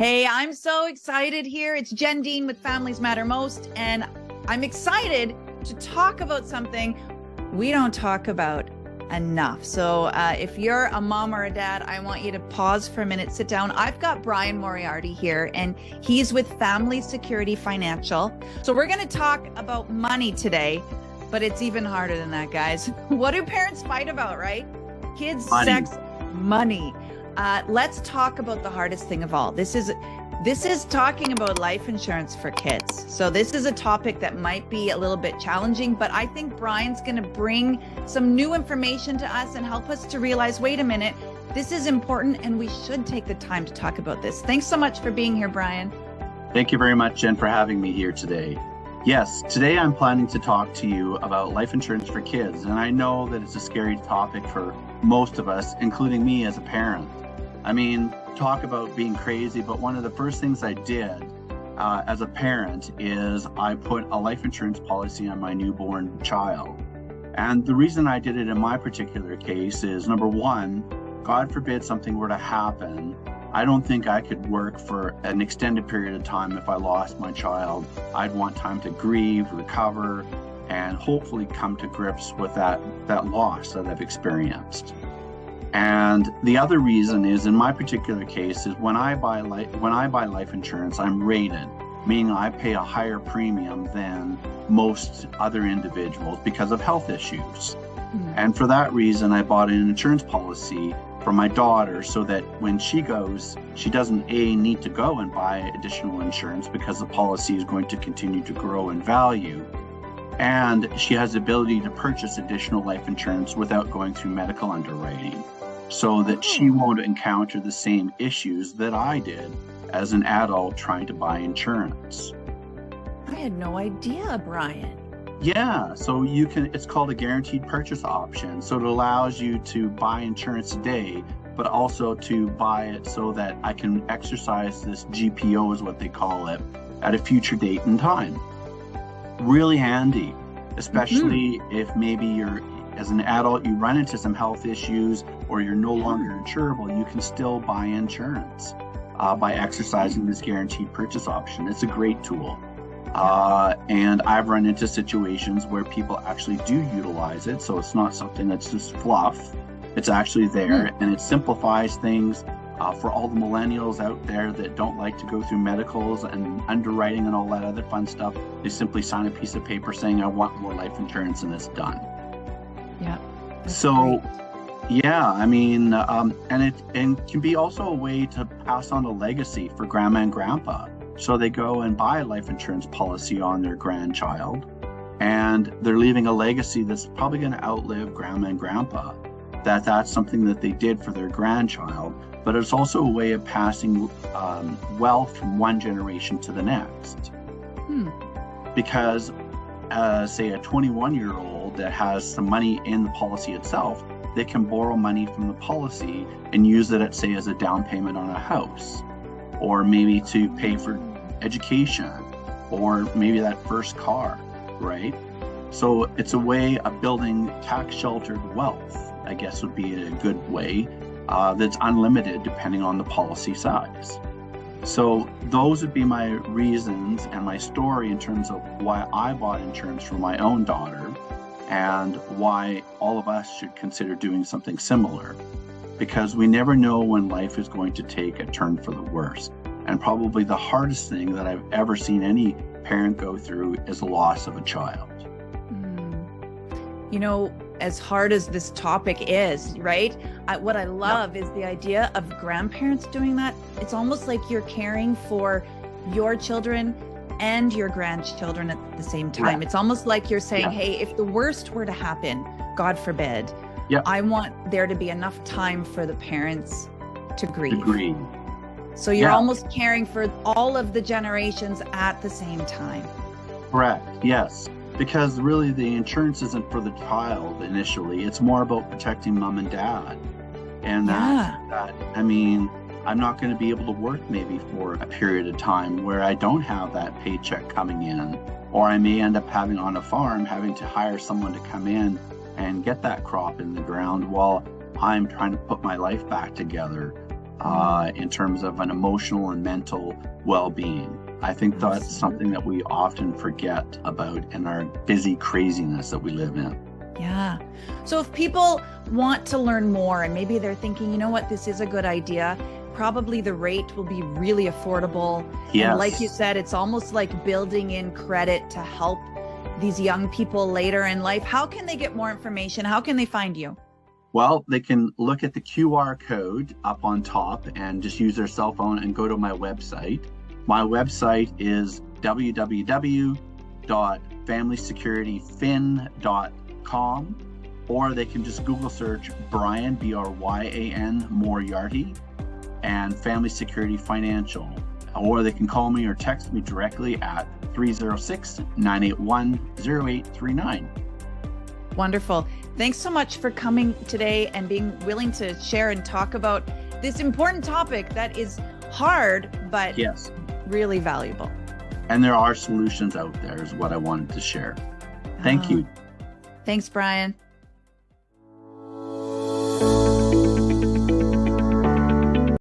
Hey, I'm so excited here. It's Jen Dean with Families Matter Most, and I'm excited to talk about something we don't talk about enough. So if you're a mom or a dad, I want you to pause for a minute, sit down. I've got Brian Moriarty here, and he's with Family Security Financial. So we're going to talk about money today, but it's even harder than that, guys. What do parents fight about, right? Kids, Money. sex, money. Let's talk about the hardest thing of all. This is talking about life insurance for kids. So this is a topic that might be a little bit challenging, but I think Brian's going to bring some new information to us and help us to realize, wait a minute, this is important and we should take the time to talk about this. Thanks so much for being here, Brian. Thank you very much, Jen, for having me here today. Yes, today I'm planning to talk to you about life insurance for kids, and I know that it's a scary topic for most of us, including me as a parent. I mean, talk about being crazy, but one of the first things I did as a parent is I put a life insurance policy on my newborn child. And the reason I did it in my particular case is, number one, God forbid something were to happen, I don't think I could work for an extended period of time if I lost my child. I'd want time to grieve, recover, and hopefully come to grips with that loss that I've experienced. And the other reason is, in my particular case, is when I buy life insurance, I'm rated, meaning I pay a higher premium than most other individuals because of health issues. And for that reason, I bought an insurance policy for my daughter so that when she goes, she doesn't need to go and buy additional insurance because the policy is going to continue to grow in value. And she has the ability to purchase additional life insurance without going through medical underwriting, so that she won't encounter the same issues that I did as an adult trying to buy insurance. I had no idea, Brian. Yeah, so it's called a guaranteed purchase option. So it allows you to buy insurance today, but also to buy it so that I can exercise this GPO is what they call it at a future date and time. Really handy, especially if maybe as an adult, you run into some health issues or you're no longer insurable, you can still buy insurance by exercising this guaranteed purchase option. It's a great tool. And I've run into situations where people actually do utilize it. So it's not something that's just fluff. It's actually there, and it simplifies things for all the millennials out there that don't like to go through medicals and underwriting and all that other fun stuff. They simply sign a piece of paper saying, I want more life insurance, and it's done. Yeah. So, great. Yeah, I mean, and it can be also a way to pass on a legacy for grandma and grandpa. So they go and buy a life insurance policy on their grandchild, and they're leaving a legacy that's probably going to outlive grandma and grandpa. That's something that they did for their grandchild, but it's also a way of passing wealth from one generation to the next. Because say a 21-year-old that has some money in the policy itself, they can borrow money from the policy and use it say as a down payment on a house, or maybe to pay for education, or maybe that first car, right? So it's a way of building tax sheltered wealth, I guess would be a good way, that's unlimited depending on the policy size. So those would be my reasons and my story in terms of why I bought insurance for my own daughter, and why all of us should consider doing something similar, because we never know when life is going to take a turn for the worse. And probably the hardest thing that I've ever seen any parent go through is the loss of a child. You know, as hard as this topic is, right? What I love is the idea of grandparents doing that. It's almost like you're caring for your children and your grandchildren at the same time. Right. It's almost like you're saying, hey, if the worst were to happen, God forbid, I want there to be enough time for the parents to grieve. So you're almost caring for all of the generations at the same time. Correct, yes. Because really the insurance isn't for the child initially. It's more about protecting mom and dad. And that, I mean, I'm not going to be able to work maybe for a period of time where I don't have that paycheck coming in, or I may end up having on a farm, having to hire someone to come in and get that crop in the ground while I'm trying to put my life back together. in terms of an emotional and mental well-being. I think that's something that we often forget about in our busy craziness that we live in. Yeah. So if people want to learn more and maybe they're thinking, you know what, this is a good idea, probably the rate will be really affordable. Yes. And like you said, it's almost like building in credit to help these young people later in life. How can they get more information? How can they find you? Well, they can look at the QR code up on top and just use their cell phone and go to my website. My website is www.familysecurityfin.com, or they can just Google search Brian, B-R-Y-A-N, Moriarty, and Family Security Financial. Or they can call me or text me directly at 306-981-0839. Wonderful. Thanks so much for coming today and being willing to share and talk about this important topic that is hard, but yes, really valuable. And there are solutions out there is what I wanted to share. Thank you. Thanks, Brian.